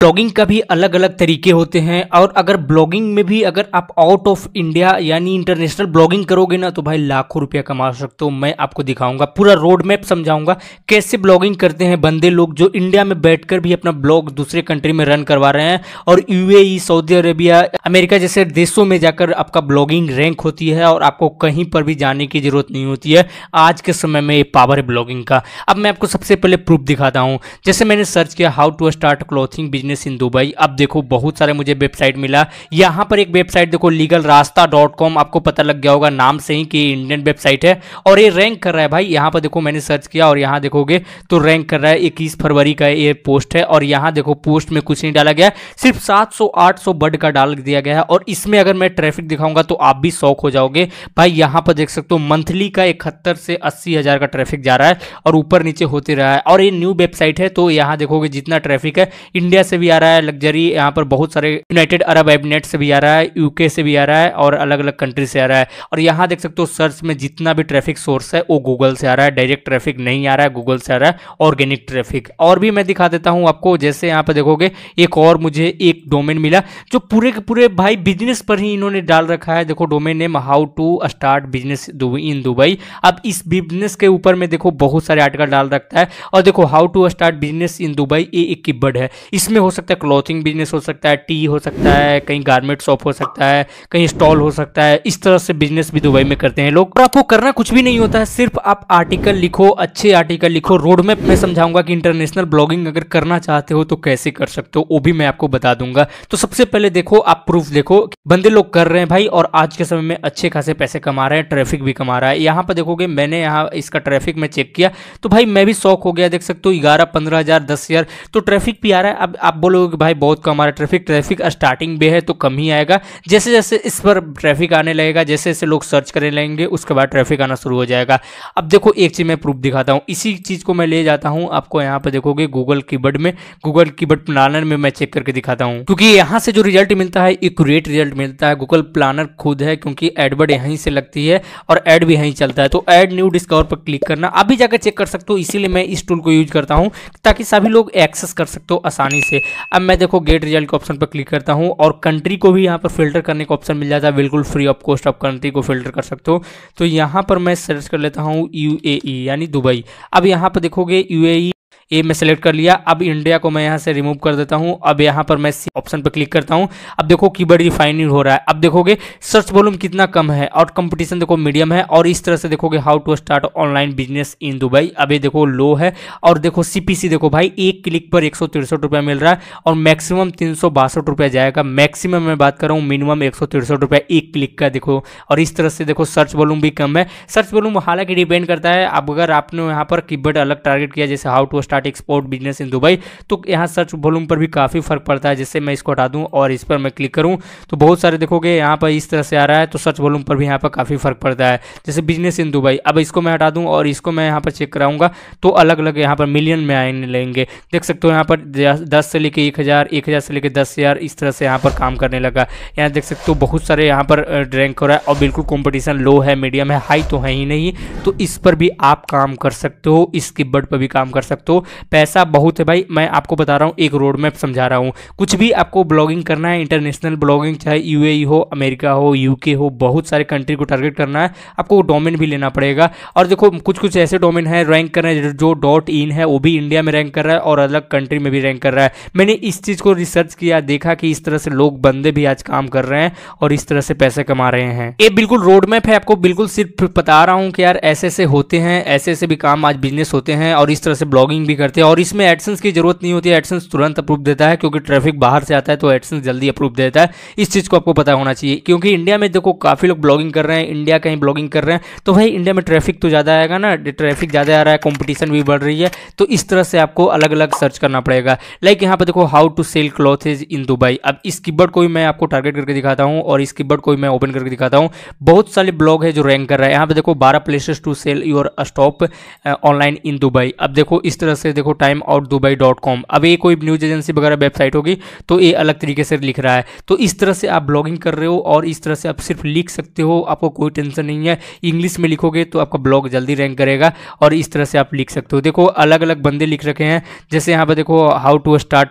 Blogging का भी अलग अलग तरीके होते हैं और अगर ब्लॉगिंग में भी अगर आप आउट ऑफ इंडिया यानी इंटरनेशनल ब्लॉगिंग करोगे ना तो भाई लाखों रुपया कमा सकते हो। मैं आपको दिखाऊंगा, पूरा रोड मैप समझाऊंगा कैसे ब्लॉगिंग करते हैं बंदे लोग जो इंडिया में बैठकर भी अपना ब्लॉग दूसरे कंट्री में रन करवा रहे हैं और यूएई, सऊदी अरेबिया, अमेरिका जैसे देशों में जाकर आपका ब्लॉगिंग रैंक होती है और आपको कहीं पर भी जाने की जरूरत नहीं होती है। आज के समय में ये पावर है ब्लॉगिंग का। अब मैं आपको सबसे पहले प्रूफ दिखाता हूँ। जैसे मैंने सर्च किया how to start clothing business in Dubai. अब देखो बहुत सारे मुझे वेबसाइट मिला। यहां पर एक वेबसाइट देखो legalrasta.com, आपको पता लग गया होगा नाम से ही कि इंडियन वेबसाइट है और ये रैंक कर रहा है भाई। यहां पर देखो मैंने सर्च किया और यहां देखोगे तो रैंक कर रहा है। 21 फरवरी का ये पोस्ट है और यहां देखो पोस्ट में कुछ नहीं डाला गया, सिर्फ 700-800 वर्ड का डाल दिया गया है। और इसमें अगर मैं ट्रैफिक दिखाऊंगा तो आप भी शौक हो जाओगे भाई। यहां पर देख सकते हो मंथली का 71 से 80 हजार का ट्रैफिक जा रहा है और ऊपर नीचे होते रहा है। और ये न्यू वेबसाइट है तो यहां देखोगे जितना ट्रैफिक है इंडिया से भी आ रहा है, लग्जरी यहाँ पर बहुत सारे यूनाइटेड अरब एमिरेट से भी आ रहा है, यूके से भी आ रहा है और अलग अलग कंट्री से आ रहा है। और यहाँ देख सकते हो सर्च में जितना भी ट्रैफिक सोर्स है वो गूगल से आ रहा है, डायरेक्ट ट्रैफिक नहीं आ रहा है, गूगल से आ रहा है, ऑर्गेनिक ट्रैफिक। और भी मैं दिखा देता हूँ आपको। जैसे यहाँ पर देखोगे एक और मुझे एक डोमेन मिला जो पूरे के पूरे भाई बिजनेस पर ही इन्होंने डाल रखा है। देखो domain name how to start business in Dubai. अब इस बिजनेस के ऊपर में देखो बहुत सारे आर्टिकल डाल रखता है और देखो how to start business in Dubai, ये एक कीवर्ड है। इसमें हो सकता है क्लॉथिंग बिजनेस हो सकता है, टी हो सकता है, कहीं गारमेंट शॉप हो सकता है, कहीं स्टॉल हो सकता है। इस तरह से बिजनेस भी दुबई में करते हैं लोग। और आपको करना कुछ भी नहीं होता है, सिर्फ आप आर्टिकल लिखो, अच्छे आर्टिकल लिखो। रोड मैप में समझाऊंगा कि इंटरनेशनल ब्लॉगिंग अगर करना चाहते हो तो कैसे कर सकते हो, वो भी मैं आपको बता दूंगा। तो सबसे पहले देखो आप प्रूफ देखो, बंदे लोग कर रहे हैं भाई और आज के समय में अच्छे खासे पैसे कमा रहे हैं, ट्रैफिक भी कमा रहा है। यहाँ पर देखोगे मैंने यहाँ इसका ट्रैफिक में चेक किया तो भाई मैं भी शौक हो गया। देख सकते हो 11-15 हजार 10 हजार तो ट्रैफिक भी आ रहा है। अब आप बोलोगे भाई बहुत कम आ रहा है ट्रैफिक स्टार्टिंग में है तो कम ही आएगा। जैसे जैसे इस पर ट्रैफिक आने लगेगा, जैसे जैसे लोग सर्च करने लगेंगे उसके बाद ट्रैफिक आना शुरू हो जाएगा। अब देखो एक चीज मैं प्रूफ दिखाता हूँ, इसी चीज को मैं ले जाता हूँ आपको। यहाँ पे देखोगे गूगल कीवर्ड में, गूगल कीवर्ड प्लानर में मैं चेक करके दिखाता हूँ क्योंकि यहाँ से जो रिजल्ट मिलता है एक्यूरेट रिजल्ट मिलता है। गूगल प्लानर खुद है क्योंकि एडवर्ड यहीं से लगती है और एड भी यहीं चलता है। तो एड न्यू डिस्कवर पर क्लिक करना, अभी जाकर चेक कर सकते हो। इसीलिए मैं इस टूल को यूज करता हूँ ताकि सभी लोग एक्सेस कर सकते हो आसानी से। अब मैं देखो गेट रिजल्ट के ऑप्शन पर क्लिक करता हूं और कंट्री को भी यहां पर फिल्टर करने का ऑप्शन मिल जाता है, बिल्कुल फ्री ऑफ कॉस्ट आप कंट्री को फिल्टर कर सकते हो। तो यहां पर मैं सर्च कर लेता हूं यूएई यानी दुबई। अब यहां पर देखोगे यूएई ये मैं सेलेक्ट कर लिया। अब इंडिया को मैं यहाँ से रिमूव कर देता हूँ। अब यहाँ पर मैं ऑप्शन पर क्लिक करता हूँ। अब देखो कीवर्ड रिफाइनिंग हो रहा है। अब देखोगे सर्च वॉल्यूम कितना कम है और कंपटीशन देखो मीडियम है। और इस तरह से देखोगे how to start online business in Dubai, अब ये देखो लो है। और देखो सीपीसी देखो भाई एक क्लिक पर 163 रुपया मिल रहा है और मैक्सिमम 362 रुपया जाएगा। मैक्सिमम मैं बात कर रहा हूँ, मिनिमम 163 रुपया एक क्लिक का देखो। और इस तरह से देखो सर्च वॉल्यूम भी कम है। सर्च वॉल्यूम हालांकि डिपेंड करता है, अब अगर आपने यहाँ पर कीवर्ड अलग टारगेट किया जैसे how to start export business in Dubai तो यहाँ सर्च वॉल्यूम पर भी काफी फर्क पड़ता है। जैसे मैं इसको हटा दूं और इस पर मैं क्लिक करूं तो बहुत सारे देखोगे यहाँ पर इस तरह से आ रहा है। तो सर्च वॉल्यूम पर भी यहाँ पर काफी फर्क पड़ता है, जैसे बिजनेस इन दुबई। अब इसको मैं हटा दूं और इसको मैं यहाँ पर चेक कराऊंगा तो अलग अलग यहाँ पर मिलियन में आने लगेंगे। देख सकते हो यहाँ पर 10 से लेके 1000, 1000 से लेके 10,000 इस तरह से यहाँ पर काम करने लगा। यहाँ देख सकते हो बहुत सारे यहाँ पर रैंक हो रहा है और बिल्कुल कॉम्पिटिशन लो है, मीडियम है, हाई तो है ही नहीं। तो इस पर भी आप काम कर सकते हो, इस कीवर्ड पर भी काम कर सकते हो। पैसा बहुत है भाई, मैं आपको बता रहा हूँ, एक रोड मैप समझा रहा हूँ। कुछ भी आपको ब्लॉगिंग करना है, इंटरनेशनल ब्लॉगिंग, चाहे यूएई हो, अमेरिका हो, यूके हो, बहुत सारे कंट्री को टारगेट करना है, आपको डोमेन भी लेना पड़ेगा। और देखो कुछ कुछ ऐसे डोमेन है रैंक कर रहे हैं जो .in है वो भी इंडिया में रैंक कर रहा है और अलग कंट्री में भी रैंक कर रहा है। मैंने इस चीज़ को रिसर्च किया, देखा कि इस तरह से लोग बंदे भी आज काम कर रहे हैं और इस तरह से पैसे कमा रहे हैं। ये बिल्कुल रोड मैप है, आपको बिल्कुल सिर्फ बता रहा हूँ कि यार ऐसे ऐसे होते हैं, ऐसे ऐसे भी काम आज बिजनेस होते हैं और इस तरह से ब्लॉगिंग भी करते हैं। और इसमें एडसेंस की जरूरत नहीं होती है, एडसेंस तुरंत अप्रूव देता है क्योंकि ट्रैफिक बाहर से आता है तो एडसेंस जल्दी अप्रूव देता है। इस चीज़ को आपको पता होना चाहिए क्योंकि इंडिया में देखो काफ़ी लोग ब्लॉगिंग कर रहे हैं, इंडिया कहीं ब्लॉगिंग कर रहे हैं तो भाई इंडिया में ट्रैफिक तो ज़्यादा आएगा ना, ट्रैफिक ज़्यादा आ रहा है, कंपटीशन भी बढ़ रही है। तो इस तरह से आपको अलग अलग सर्च करना पड़ेगा। लाइक यहाँ पर देखो how to sell clothes in Dubai. अब इस कीवर्ड को भी मैं आपको टारगेट करके दिखाता हूँ और इस कीवर्ड को भी मैं ओपन करके दिखाता हूँ। बहुत सारे ब्लॉग है जो रैंक कर रहा है। यहाँ पे देखो 12 places to sell your stop online in Dubai. अब देखो इस तरह जैसे देखो timeoutdubai.com, अब ये कोई न्यूज़ एजेंसी वगैरह वेबसाइट होगी तो ये अलग तरीके से लिख रहा है। तो इस तरह से आप ब्लॉगिंग कर रहे हो और इस तरह से आप सिर्फ लिख सकते हो, आपको कोई टेंशन नहीं है। इंग्लिश में लिखोगे तो आपका ब्लॉग जल्दी रैंक करेगा और इस तरह से आप लिख सकते हो। देखो अलग अलग बंदे लिख रखे हैं, जैसे यहाँ पर देखो how to start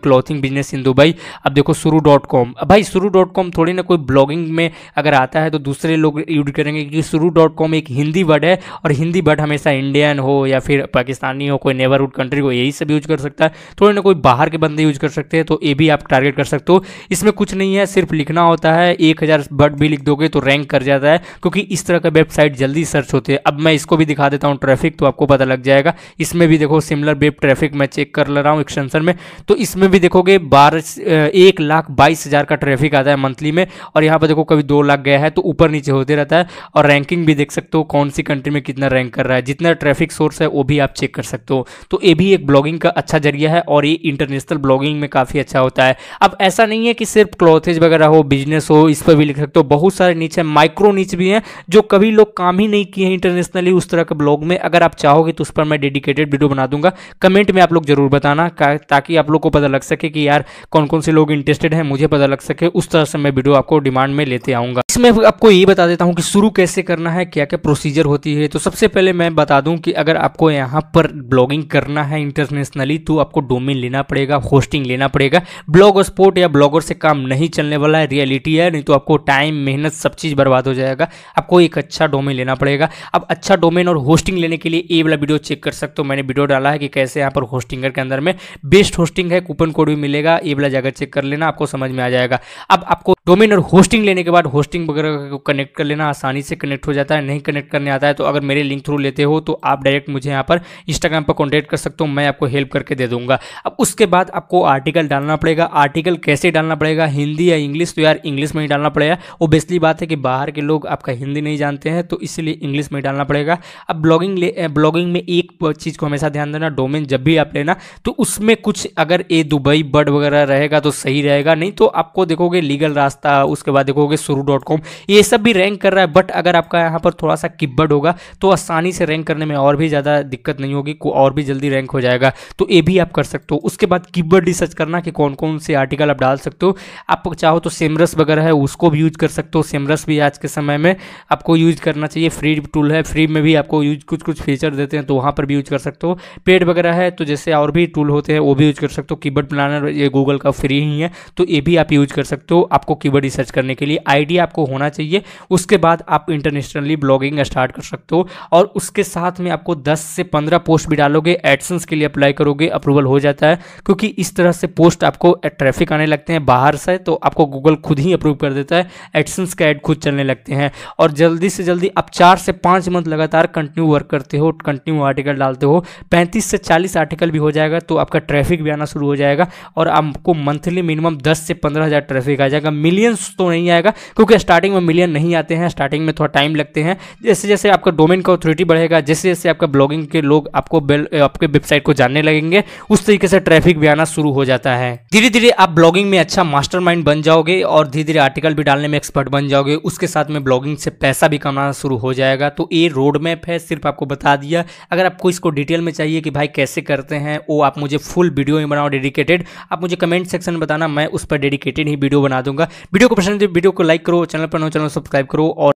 clothing business in Dubai. अब देखो शुरू.com, अब भाई शुरू.com थोड़ी ना कोई ब्लॉगिंग में अगर आता है तो दूसरे लोग यूज करेंगे, क्योंकि शुरू.com एक हिंदी वर्ड है और हिंदी वर्ड हमेशा इंडियन हो या फिर पाकिस्तानी हो, कोई नेबरहुड कंट्री को, यही सब यूज कर सकता है। थोड़ी ना कोई बाहर के बंदे यूज कर सकते हैं, तो ये भी आप टारगेट कर सकते हो। इसमें कुछ नहीं है, सिर्फ लिखना होता है। 1000 वर्ड भी लिख दोगे तो रैंक कर जाता है, क्योंकि इस तरह का वेबसाइट जल्दी सर्च होते हैं। अब मैं इसको भी दिखा देता हूँ ट्रैफिक, तो आपको पता लग जाएगा। इसमें भी देखो सिमिलर वेब ट्रैफिक मैं चेक कर ले रहा हूँ एक्सटेंशन में, तो इसमें भी देखोगे 1,22,000 का ट्रैफिक आता है मंथली में, और यहाँ पर देखो कभी 2 लाख गया है, तो ऊपर नीचे होते रहता है। और रैंकिंग भी देख सकते हो कौन सी कंट्री में कितना रैंक कर रहा है, जितना ट्रैफिक सोर्स है वो भी आप चेक कर सकते हो। तो ये भी एक ब्लॉगिंग का अच्छा जरिया है और ये इंटरनेशनल ब्लॉगिंग में काफ़ी अच्छा होता है। अब ऐसा नहीं है कि सिर्फ क्लॉथेज वगैरह हो, बिजनेस हो, इस पर भी लिख सकते हो। बहुत सारे नीचे माइक्रो नीच भी हैं जो कभी लोग काम ही नहीं किए हैं इंटरनेशनली उस तरह के ब्लॉग में। अगर आप चाहोगे तो उस पर मैं डेडिकेटेड वीडियो बना दूंगा, कमेंट में आप लोग जरूर बताना, ताकि आप लोग को पता लग सके कि यार कौन कौन से लोग इंटरेस्टेड हैं, मुझे पता लग सके। उस तरह से मैं वीडियो आपको डिमांड में लेते आऊँगा। इसमें आपको ये बता देता हूँ कि शुरू कैसे करना है, क्या क्या प्रोसीजर होती है। तो सबसे पहले मैं बता दूं कि अगर आपको यहाँ पर ब्लॉगिंग करना है इंटरनेशनली तो आपको डोमेन लेना पड़ेगा, होस्टिंग लेना पड़ेगा। ब्लॉग स्पॉट या ब्लॉगर से काम नहीं चलने वाला है, रियलिटी है, नहीं तो आपको टाइम मेहनत सब चीज़ बर्बाद हो जाएगा। आपको एक अच्छा डोमेन लेना पड़ेगा। अब अच्छा डोमेन और होस्टिंग लेने के लिए ये वाला वीडियो चेक कर सकते हो, मैंने वीडियो डाला है कि कैसे यहाँ पर होस्टिंगर के अंदर में बेस्ट होस्टिंग है, कूपन कोड भी मिलेगा, ये वाला जगह चेक कर लेना, आपको समझ में आ जाएगा। अब आपको डोमेन और होस्टिंग लेने के बाद होस्टिंग वगैरह को कनेक्ट कर लेना, आसानी से कनेक्ट हो जाता है। नहीं कनेक्ट करने आता है तो अगर मेरे लिंक थ्रू लेते हो तो आप डायरेक्ट मुझे यहाँ पर इंस्टाग्राम पर कॉन्टैक्ट कर सकते हो, मैं आपको हेल्प करके दे दूंगा। अब उसके बाद आपको आर्टिकल डालना पड़ेगा। आर्टिकल कैसे डालना पड़ेगा, हिंदी या इंग्लिश? तो यार इंग्लिश में ही डालना पड़ेगा। ओब्वियसली बात है कि बाहर के लोग आपका हिंदी नहीं जानते हैं, तो इसलिए इंग्लिश में ही डालना पड़ेगा। अब ब्लॉगिंग में एक चीज़ को हमेशा ध्यान देना, डोमेन जब भी आप लेना तो उसमें कुछ अगर ए दुबई बर्ड वगैरह रहेगा तो सही रहेगा, नहीं तो आपको देखोगे लीगल रास्ता, उसके बाद देखोगे शुरू.com, ये सब भी रैंक कर रहा है। बट अगर आपका यहाँ पर थोड़ा सा कीवर्ड होगा तो आसानी से रैंक करने में और भी ज़्यादा दिक्कत नहीं होगी, और भी जल्दी रैंक हो जाएगा। तो ये भी आप कर सकते हो। उसके बाद कीवर्ड रिसर्च करना कि कौन कौन से आर्टिकल आप डाल सकते हो। आप चाहो तो सेमरस वगैरह है उसको भी यूज कर सकते हो। सेमरस भी आज के समय में आपको यूज करना चाहिए, फ्री टूल है, फ्री में भी आपको यूज कुछ फीचर देते हैं, तो वहाँ पर भी यूज कर सकते हो। पेड वगैरह है तो जैसे और भी टूल होते हैं वो भी यूज कर सकते हो। कीवर्ड प्लानर ये गूगल का फ्री ही है, तो ये भी आप यूज कर सकते हो। आपको कीवर्ड रिसर्च करने के लिए आइडिया आपको होना चाहिए। उसके बाद आप इंटरनेशनली ब्लॉगिंग स्टार्ट कर सकते हो, और उसके साथ में आपको 10 से 15 पोस्ट भी डालोगे, एडसेंस के लिए अप्लाई करोगे, अप्रूवल हो जाता है। क्योंकि इस तरह से पोस्ट आपको ट्रैफिक आने लगते हैं बाहर से, तो आपको गूगल खुद ही अप्रूव कर देता है, एडसेंस का ऐड खुद चलने लगते हैं। और जल्दी से जल्दी आप 4 से 5 मंथ लगातार कंटिन्यू वर्क करते हो, कंटिन्यू आर्टिकल डालते हो, 35 से 40 आर्टिकल भी हो जाएगा, तो आपका ट्रैफिक भी आना शुरू हो जाएगा और आपको मंथली मिनिमम 10 से 15,000 ट्रैफिक आ जाएगा। मिलियंस तो नहीं आएगा, क्योंकि स्टार्टिंग में मिलियन नहीं आते हैं, स्टार्टिंग में थोड़ा टाइम लगते हैं। जैसे जैसे आपका डोमेन का ऑथोरिटी बढ़ेगा, जैसे जैसे आपका ब्लॉगिंग के लोग आपके वेबसाइट को जानने लगेंगे, उस तरीके से ट्रैफिक भी आना शुरू हो जाता है। धीरे धीरे आप ब्लॉगिंग में अच्छा मास्टरमाइंड बन जाओगे और धीरे धीरे आर्टिकल भी डालने में एक्सपर्ट बन जाओगे। उसके साथ में ब्लॉगिंग से पैसा भी कमाना शुरू हो जाएगा। तो ये रोड मैप है, सिर्फ आपको बता दिया। अगर आपको इसको डिटेल में चाहिए कि भाई कैसे करते हैं, वो आप मुझे फुल वीडियो में बनाओ डेडिकेटेड, आप मुझे कमेंट सेक्शन में बताना, मैं उस पर डेडिकेटेड ही वीडियो बना दूंगा। वीडियो को पसंद है वीडियो को लाइक करो, चैनल पर नए चैनल सब्सक्राइब करो और